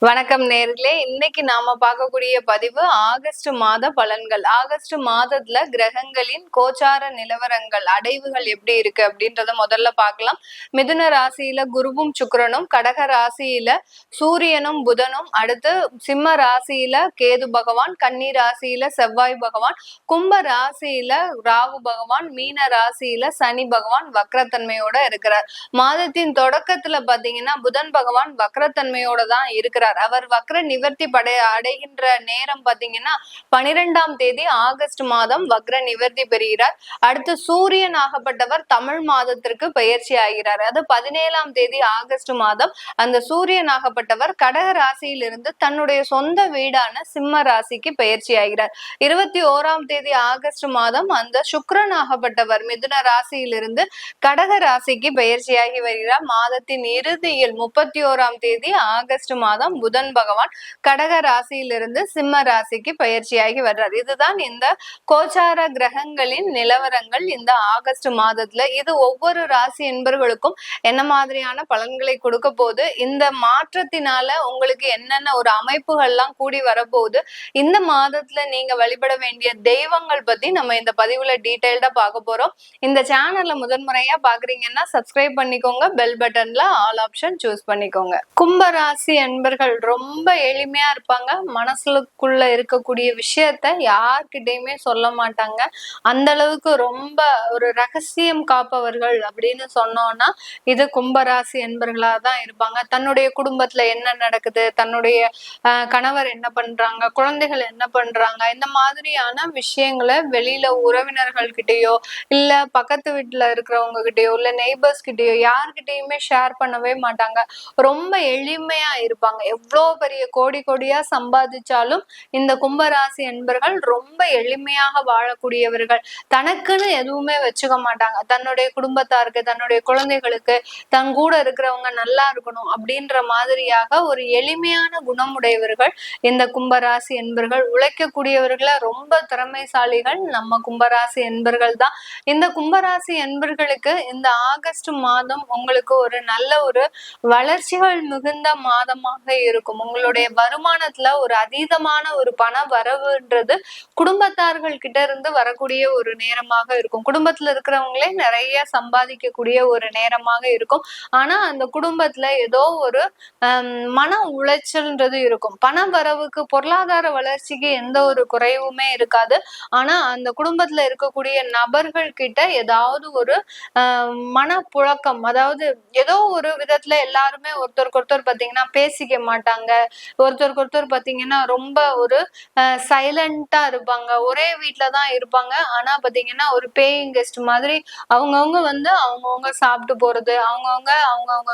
வணக்கம் நேர்களே. இன்னைக்கு நாம பார்க்கக்கூடிய பதிவு ஆகஸ்ட் மாத பலன்கள். ஆகஸ்ட் மாதத்துல கிரகங்களின் கோச்சார நிலவரங்கள் அடைவுகள் எப்படி இருக்கு அப்படின்றத முதல்ல பார்க்கலாம். மிதுன ராசியில குருவும் சுக்கிரனும், கடக ராசியில சூரியனும் புதனும், அடுத்து சிம்ம ராசியில கேது பகவான், கன்னி ராசியில செவ்வாய் பகவான், கும்ப ராசியில ராகு பகவான், மீன ராசியில சனி பகவான் வக்ரத்தன்மையோட இருக்கிறார். மாதத்தின் தொடக்கத்துல பாத்தீங்கன்னா புதன் பகவான் வக்ரத்தன்மையோட தான் இருக்கிறார். அவர் வக்ர நிவர்த்தி அடைகின்ற நேரம் பாத்தீங்கன்னா 12ஆம் தேதி ஆகஸ்ட் மாதம் வக்ர நிவர்த்தி பெறுகிறார். அடுத்து சூரியன் ஆகப்பட்டவர் தமிழ் மாதத்திற்கு பயிற்சி ஆகிறார். அது 17ஆம் தேதி ஆகஸ்ட் மாதம் அந்த சூரியன் ஆகப்பட்டவர் கடக ராசியிலிருந்து தன்னுடைய சொந்த வீடான சிம்ம ராசிக்கு பயிற்சி ஆகிறார். 21ஆம் தேதி ஆகஸ்ட் மாதம் அந்த சுக்கிரன் ஆகப்பட்டவர் மிதுன ராசியிலிருந்து கடக ராசிக்கு பயிற்சியாகி வருகிறார். மாதத்தின் இறுதியில் 31ஆம் தேதி ஆகஸ்ட் மாதம் புதன் பகவான் கடக ராசியிலிருந்து சிம்ம ராசிக்கு பயிற்சியாகி வர்றார். இதுதான் இந்த கோச்சார கிரகங்களின் நிலவரங்கள் இந்த ஆகஸ்ட் மாதத்துல. இது ஒவ்வொரு ராசி என்பவர்களுக்கும் என்ன மாதிரியான பலன்களை கொடுக்க போகுது, இந்த மாற்றத்தினால உங்களுக்கு என்னென்ன ஒரு அமைப்புகள்லாம் கூடி வரப்போகுது, இந்த மாதத்துல நீங்க வழிபட வேண்டிய தெய்வங்கள் பத்தி நம்ம இந்த பதிவுல டீடைல்டா பார்க்க போறோம். இந்த சேனல்ல முதன்முறையா பாக்குறீங்கன்னா சப்ஸ்கிரைப் பண்ணிக்கோங்க, பெல் பட்டன்ல ஆல் ஆப்ஷன் சூஸ் பண்ணிக்கோங்க. கும்பராசி என்பர்கள் ரொம்ப எளிமையா இருப்பாங்க. மனசுக்குள்ள இருக்கக்கூடிய விஷயத்த யார்கிட்டயுமே சொல்ல மாட்டாங்க. அந்த அளவுக்கு ரொம்ப ஒரு ரகசியம் காப்பவர்கள் அப்படின்னு சொன்னோம்னா இது கும்பராசி என்பர்களா தான் இருப்பாங்க. தன்னுடைய குடும்பத்துல என்ன நடக்குது, தன்னுடைய கணவர் என்ன பண்றாங்க, குழந்தைகள் என்ன பண்றாங்க, இந்த மாதிரியான விஷயங்களை வெளியில உறவினர்கள் கிட்டயோ இல்ல பக்கத்து வீட்டுல இருக்கிறவங்க கிட்டயோ இல்ல நெய்பர்ஸ் கிட்டயோ யார்கிட்டயுமே ஷேர் பண்ணவே மாட்டாங்க. ரொம்ப எளிமையா இருப்பாங்க. எவ்வளோ பெரிய கோடி கோடியா சம்பாதிச்சாலும் இந்த கும்பராசி என்பர்கள் ரொம்ப எளிமையாக வாழக்கூடியவர்கள். தனக்குன்னு எதுவுமே வச்சுக்க மாட்டாங்க. தன்னுடைய குடும்பத்தாருக்கு, தன்னுடைய குழந்தைகளுக்கு, தன் கூட இருக்கிறவங்க நல்லா இருக்கணும் அப்படின்ற மாதிரியாக ஒரு எளிமையான குணமுடையவர்கள் இந்த கும்பராசி என்பர்கள். உழைக்கக்கூடியவர்கள ரொம்ப திறமைசாலிகள் நம்ம கும்பராசி என்பர்கள் தான். இந்த கும்பராசி என்பர்களுக்கு இந்த ஆகஸ்ட் மாதம் உங்களுக்கு ஒரு நல்ல ஒரு வளர்ச்சிகள் மிகுந்த மாதமாக இருக்கும். உங்களுடைய வருமானத்துல ஒரு அதீதமான ஒரு பண வரவுன்றது குடும்பத்தார்கள் கிட்ட இருந்து வரக்கூடிய ஒரு நேரமாக இருக்கும். குடும்பத்துல இருக்கிறவங்களே நிறைய சம்பாதிக்கக்கூடிய ஒரு நேரமாக இருக்கும். ஆனா அந்த குடும்பத்துல ஏதோ ஒரு மன உளைச்சல்ன்றது இருக்கும். பண வரவுக்கு பொருளாதார வளர்ச்சிக்கு எந்த ஒரு குறைவுமே இருக்காது. ஆனா அந்த குடும்பத்துல இருக்கக்கூடிய நபர்கள் கிட்ட ஏதாவது ஒரு மனப்புழக்கம், அதாவது ஏதோ ஒரு விதத்துல எல்லாருமே ஒருத்தருக்கு ஒருத்தர் பாத்தீங்கன்னா பேசிக்க மாட்டாங்க. ஒருத்தருக்கு ஒருத்தர் பாத்தீங்கன்னா ரொம்ப ஒரு சைலண்டா இருப்பாங்க. ஒரே வீட்டுலதான் இருப்பாங்க. ஆனா பாத்தீங்கன்னா ஒரு பேயிங் கெஸ்ட் மாதிரி அவங்கவுங்க வந்து அவங்கவுங்க சாப்பிட்டு போறது, அவங்கவுங்க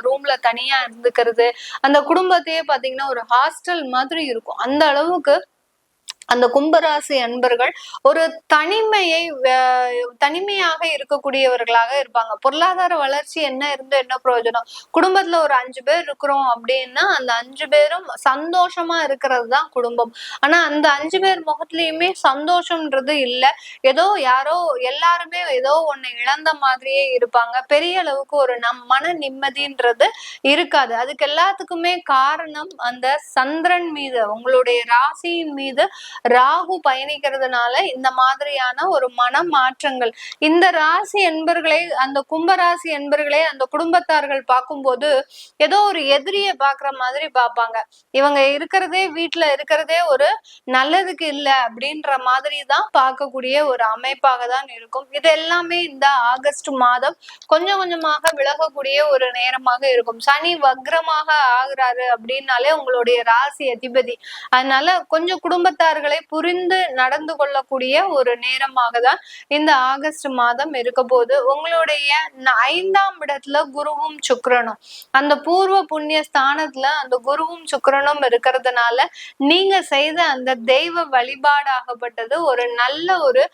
ரூம்ல தனியா இருந்துக்கிறது, அந்த குடும்பத்தையே பாத்தீங்கன்னா ஒரு ஹாஸ்டல் மாதிரி இருக்கும். அந்த அளவுக்கு அந்த கும்பராசி அன்பர்கள் ஒரு தனிமையாக இருக்கக்கூடியவர்களாக இருப்பாங்க. பொருளாதார வளர்ச்சி என்ன இருந்து என்ன பிரயோஜனம்? குடும்பத்துல ஒரு 5 பேர் இருக்கிறோம் அப்படின்னா அந்த 5 பேரும் சந்தோஷமா இருக்கிறது தான் குடும்பம். ஆனா அந்த 5 பேர் முகத்திலயுமே சந்தோஷம்ன்றது இல்ல. ஏதோ யாரோ எல்லாருமே ஏதோ ஒண்ணு இழந்த மாதிரியே இருப்பாங்க. பெரிய அளவுக்கு ஒரு மன நிம்மதின்றது இருக்காது. அதுக்கு எல்லாத்துக்குமே காரணம் அந்த சந்திரன் மீது, உங்களுடைய ராசியின் மீது ராகு பயணிக்கிறதுனால இந்த மாதிரியான ஒரு மன மாற்றங்கள். இந்த ராசி என்பர்களே, அந்த கும்பராசி என்பர்களே அந்த குடும்பத்தார்கள் பார்க்கும்போது ஏதோ ஒரு எதிரியை பாக்குற மாதிரி பார்ப்பாங்க. இவங்க இருக்கிறதே வீட்டுல இருக்கிறதே ஒரு நல்லதுக்கு இல்ல அப்படின்ற மாதிரி தான் பார்க்கக்கூடிய ஒரு அமைப்பாக தான் இருக்கும். இது எல்லாமே இந்த ஆகஸ்ட் மாதம் கொஞ்சம் கொஞ்சமாக விலகக்கூடிய ஒரு நேரமாக இருக்கும். சனி வக்ரமாக ஆகுறாரு அப்படின்னாலே உங்களுடைய ராசி அதிபதி. அதனால கொஞ்சம் குடும்பத்தார்கள் புரிந்து நடந்து கொள்ளக்கூடிய ஒரு நேரமாக தான் இந்த ஆகஸ்ட் மாதம் இருக்க போது. உங்களுடைய 5ஆம் இடத்துல குருவும் சுக்கிரனும், அந்த பூர்வ புண்ணிய ஸ்தானத்துல அந்த குருவும் சுக்கிரனும் இருக்கிறதுனால நீங்க செய்த அந்த தெய்வ வழிபாடாகப்பட்டது ஒரு நல்ல ஒரு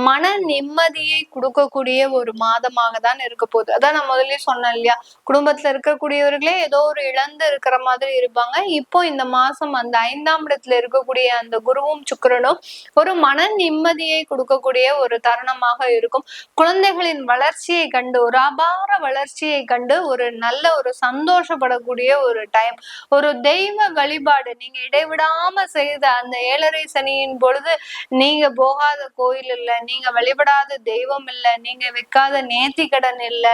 மன நிம்மதியை கொடுக்கக்கூடிய ஒரு மாதமாக தான் இருக்க போகுது. அதான் நான் முதல்ல சொன்னேன் இல்லையா, குடும்பத்துல இருக்கக்கூடியவர்களே ஏதோ ஒரு இழந்து இருக்கிற மாதிரி இருப்பாங்க. இப்போ இந்த மாசம் அந்த 5ஆம் இடத்துல இருக்கக்கூடிய அந்த குருவும் புதனும் சுக்கிரனும் ஒரு மன நிம்மதியை கொடுக்கக்கூடிய ஒரு தருணமாக இருக்கும். குழந்தைகளின் வளர்ச்சியை கண்டு, ஒரு அபார வளர்ச்சியை கண்டு ஒரு நல்ல ஒரு சந்தோஷப்படக்கூடிய ஒரு டைம். ஒரு தெய்வ வழிபாடு நீங்க இடைவிடாம செய்த அந்த 7.5 சனியின் பொழுது நீங்க போகாத கோயில் இல்ல, நீங்க வழிபடாத தெய்வம் இல்ல, நீங்க வைக்காத நேர்த்தி கடன் இல்ல,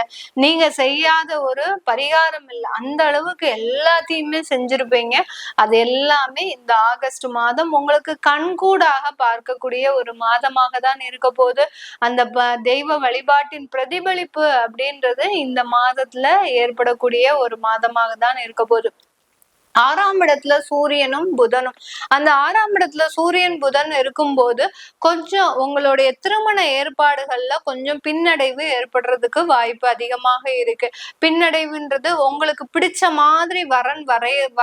நீங்க செய்யாத ஒரு பரிகாரம் இல்ல, அந்த அளவுக்கு எல்லாத்தையுமே செஞ்சிருப்பீங்க. அது எல்லாமே இந்த ஆகஸ்ட் மாதம் உங்களுக்கு கண்கூடாக பார்க்கக்கூடிய ஒரு மாதமாக தான் இருக்க போது. அந்த தெய்வ வழிபாட்டின் பிரதிபலிப்பு அப்படின்றது இந்த மாதத்துல ஏற்படக்கூடிய ஒரு மாதமாக தான் இருக்க போகுது. 6ஆம் இடத்துல சூரியனும் புதனும், அந்த 6ஆம் இடத்துல சூரியன் புதன் இருக்கும்போது கொஞ்சம் உங்களுடைய திருமண ஏற்பாடுகள்ல கொஞ்சம் பின்னடைவு ஏற்படுறதுக்கு வாய்ப்பு அதிகமாக இருக்கு. பின்னடைவுன்றது உங்களுக்கு பிடிச்ச மாதிரி வரன்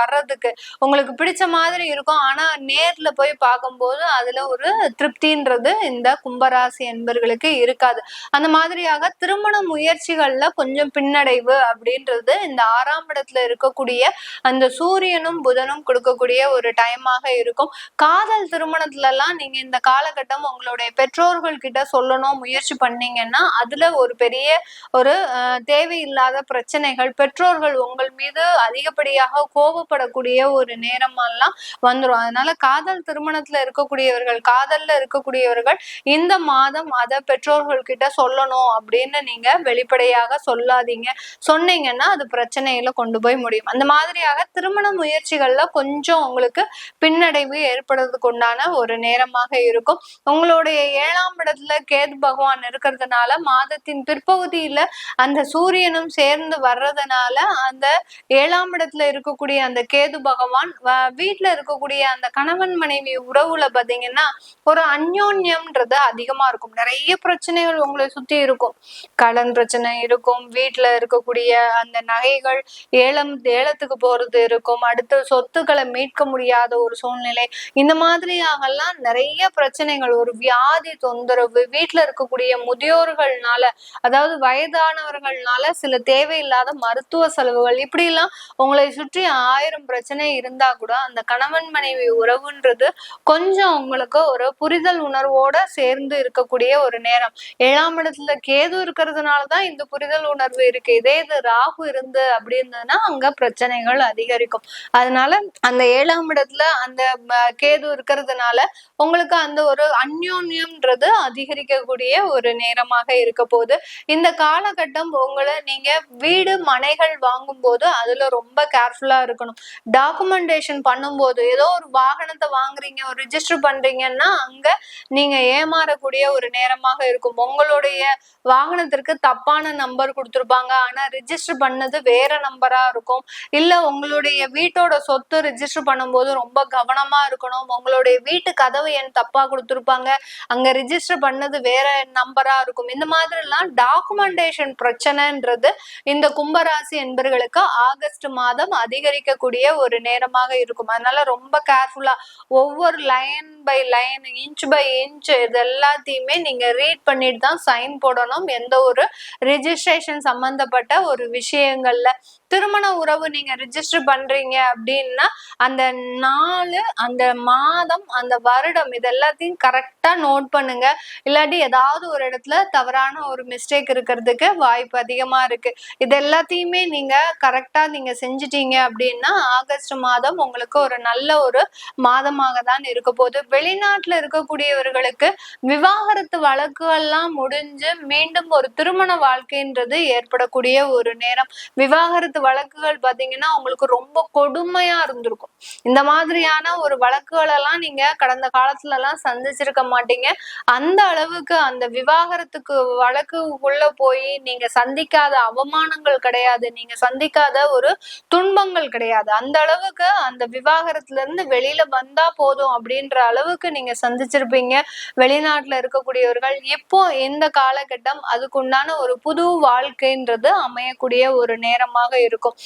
வர்றதுக்கு உங்களுக்கு பிடிச்ச மாதிரி இருக்கும், ஆனா நேர்ல போய் பார்க்கும்போது அதுல ஒரு திருப்தின்றது இந்த கும்பராசி என்பர்களுக்கு இருக்காது. அந்த மாதிரியாக திருமண முயற்சிகள்ல கொஞ்சம் பின்னடைவு அப்படின்றது இந்த 6ஆம் இடத்துல இருக்கக்கூடிய அந்த சூரியனும் புதனும் கொடுக்கக்கூடிய ஒரு டைமாக இருக்கும். காதல் திருமணத்துல எல்லாம் நீங்க இந்த காலகட்டம் உங்களுடைய பெற்றோர்கள் கிட்ட சொல்லணும் முயற்சி பண்ணீங்கன்னா அதுல ஒரு பெரிய ஒரு தேவையில்லாத பிரச்சனைகள், பெற்றோர்கள் உங்கள் மீது அதிகப்படியாக கோபப்படக்கூடிய ஒரு நேரமெல்லாம் வந்துடும். அதனால காதல் திருமணத்துல இருக்கக்கூடியவர்கள், காதல்ல இருக்கக்கூடியவர்கள் இந்த மாதம் அதை பெற்றோர்கள் கிட்ட சொல்லணும் அப்படின்னு நீங்க வெளிப்படையாக சொல்லாதீங்க. சொன்னீங்கன்னா அது பிரச்சனையில கொண்டு போய் முடியும். அந்த மாதிரியாக திருமண முயற்சிகள்ல கொஞ்சம் உங்களுக்கு பின்னடைவு ஏற்படுறதுக்கு உண்டான ஒரு நேரமாக இருக்கும். உங்களுடைய 7ஆம் இடத்துல கேது பகவான் இருக்கிறதுனால மாதத்தின் பிற்பகுதியில அந்த சூரியனும் சேர்ந்து வர்றதுனால அந்த 7ஆம் இடத்துல இருக்கக்கூடிய அந்த கேது பகவான் வீட்டுல இருக்கக்கூடிய அந்த கணவன் மனைவி உறவுல பாத்தீங்கன்னா ஒரு அந்யோன்யம்ன்றது அதிகமா இருக்கும். நிறைய பிரச்சனைகள் உங்களை சுத்தி இருக்கும். கடன் பிரச்சனை இருக்கும், வீட்டுல இருக்கக்கூடிய அந்த நகைகள் ஏலத்துக்கு போறது இருக்கும், அடுத்து சொத்துக்களை மீட்க முடியாத ஒரு சூழ்நிலை, இந்த மாதிரியாகலாம் நிறைய பிரச்சனைகள், ஒரு வியாதி தொந்தரவு, வீட்டுல இருக்கக்கூடிய முதியோர்கள்னால அதாவது வயதானவர்கள்னால சில தேவையில்லாத மருத்துவ செலவுகள், இப்படி எல்லாம் உங்களை சுற்றி 1000 பிரச்சனை இருந்தா கூட அந்த கணவன் மனைவி உறவுன்றது கொஞ்சம் உங்களுக்கு ஒரு புரிதல் உணர்வோட சேர்ந்து இருக்கக்கூடிய ஒரு நேரம். 7ஆம் இடத்துல கேது இருக்கிறதுனாலதான் இந்த புரிதல் உணர்வு இருக்கு. இதே இது ராகு இருந்து அப்படி இருந்ததுன்னா அங்க பிரச்சனைகள் அதிகரிக்கும். அதனால அந்த 7ஆம் இடத்துல அந்த கேது இருக்கிறதுனால உங்களுக்கு அந்த ஒரு அந்யோன்யம்ன்றது அதிகரிக்கக்கூடிய ஒரு நேரமாக இருக்க போது. இந்த காலகட்டம் உங்களை நீங்க வீடு மனைகள் வாங்கும் போது அதுல ரொம்ப கேர்ஃபுல்லா இருக்கணும். டாக்குமெண்டேஷன் பண்ணும்போது ஏதோ ஒரு வாகனத்தை வாங்குறீங்க, ஒரு ரிஜிஸ்டர் பண்றீங்கன்னா அங்க நீங்க ஏமாறக்கூடிய ஒரு நேரமாக இருக்கும். உங்களுடைய வாகனத்திற்கு தப்பான நம்பர் கொடுத்துருப்பாங்க, ஆனா ரிஜிஸ்டர் பண்ணது வேற நம்பரா இருக்கும். இல்ல உங்களுடைய வீட்டோட சொத்து ரிஜிஸ்டர் பண்ணும்போது ரொம்ப கவனமா இருக்கணும். உங்களுடைய வீட்டு கதவு எண் தப்பா கொடுத்துருப்பாங்க, அங்க ரிஜிஸ்டர் பண்ணது வேற நம்பரா இருக்கும். இந்த மாதிரி எல்லாம் டாக்குமெண்டேஷன் பிரச்சனைன்றது இந்த கும்பராசி என்பர்களுக்கு ஆகஸ்ட் மாதம் அதிகரிக்கக்கூடிய ஒரு நேரமாக இருக்கும். அதனால ரொம்ப கேர்ஃபுல்லா ஒவ்வொரு line by line, inch by inch இது எல்லாத்தையுமே நீங்க ரீட் பண்ணிட்டு தான் சைன் போடணும். எந்த ஒரு ரிஜிஸ்ட்ரேஷன் சம்பந்தப்பட்ட ஒரு விஷயங்கள்ல திருமண உறவு நீங்க ரிஜிஸ்டர் பண்றீங்க அப்படின்னா அந்த நாள், அந்த மாதம், அந்த வருடம் இது எல்லாத்தையும் கரெக்டா நோட் பண்ணுங்க. இல்லாட்டி ஏதாவது ஒரு இடத்துல தவறான ஒரு மிஸ்டேக் இருக்கிறதுக்கு வாய்ப்பு அதிகமா இருக்கு. இது எல்லாத்தையுமே நீங்க கரெக்டா நீங்க செஞ்சிட்டீங்க அப்படின்னா ஆகஸ்ட் மாதம் உங்களுக்கு ஒரு நல்ல ஒரு மாதமாக தான் இருக்க போகுது. வெளிநாட்டுல இருக்கக்கூடியவர்களுக்கு விவாகரத்து வழக்குகள்லாம் முடிஞ்சு மீண்டும் ஒரு திருமண வாழ்க்கைன்றது ஏற்படக்கூடிய ஒரு நேரம். விவாகரத்து வழக்குகள் பாத்தீங்கன்னா உங்களுக்கு ரொம்ப கொடுமையா இருந்திருக்கும். இந்த மாதிரியான ஒரு வழக்குகள் எல்லாம் நீங்க கடந்த காலத்துல எல்லாம் சந்திச்சிருக்க மாட்டீங்க. அந்த அளவுக்கு அந்த விவாகரத்துக்கு வழக்குக்குள்ள போய் நீங்க சந்திக்காத அவமானங்கள் கிடையாது, நீங்க சந்திக்காத ஒரு துன்பங்கள் கிடையாது. அந்த அளவுக்கு அந்த விவாகரத்துல இருந்து வெளியில வந்தா போதும் அப்படின்ற அளவுக்கு நீங்க சந்திச்சிருப்பீங்க. வெளிநாட்டுல இருக்கக்கூடியவர்கள் இப்போ இந்த காலகட்டம் அதுக்குண்டான ஒரு புது வாழ்க்கைன்றது அமையக்கூடிய ஒரு நேரமாக இருக்கும்.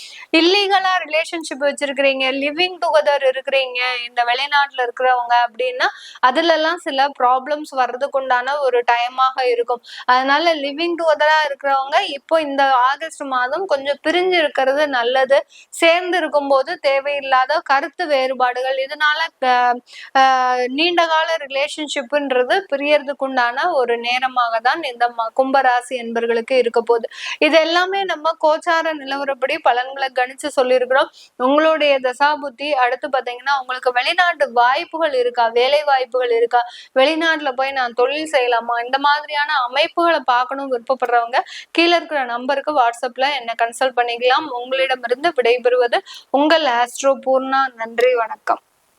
இல்லீகலா ரிலேஷன்ஷிப் வச்சிருக்கிறீங்க, லிவிங் டுகெதர் இருக்கிறீங்க இந்த வெளிநாட்டுல இருக்கிறவங்க அப்படின்னா அதுல எல்லாம் சில ப்ராப்ளம்ஸ் வர்றதுக்கு உண்டான ஒரு டைமாக இருக்கும். அதனால லிவிங் டுகெதரா இருக்கிறவங்க இப்போ இந்த ஆகஸ்ட் மாதம் கொஞ்சம் பிரிஞ்சு இருக்கிறது நல்லது. சேர்ந்து இருக்கும்போது தேவையில்லாத கருத்து வேறுபாடுகள் இதனால நீண்ட கால ரிலேஷன்ஷிப்ன்றது பிரியறதுக்குண்டான ஒரு நேரமாக தான் இந்த கும்பராசி என்பர்களுக்கு இருக்க போகுது. இது எல்லாமே நம்ம கோச்சார நிலவரப்படி பலன்களை கணிச்சு சொல்லியிருக்கிறோம். உங்களுடைய தசாபுத்தி அடுத்து பாத்தீங்கன்னா உங்களுக்கு வெளிநாட்டு வாய்ப்புகள் இருக்கா, வேலை வாய்ப்புகள் இருக்கா, வெளிநாட்டுல போய் நான் தொழில் செய்யலாமா, இந்த மாதிரியான அமைப்புகளை பார்க்கணும் விருப்பப்படுறவங்க கீழே இருக்கிற நம்பருக்கு வாட்ஸ்அப்ல என்ன கன்சல்ட் பண்ணிக்கலாம். உங்களிடமிருந்து விடைபெறுவது உங்கள் ஆஸ்ட்ரோ பூர்ணா. நன்றி, வணக்கம்.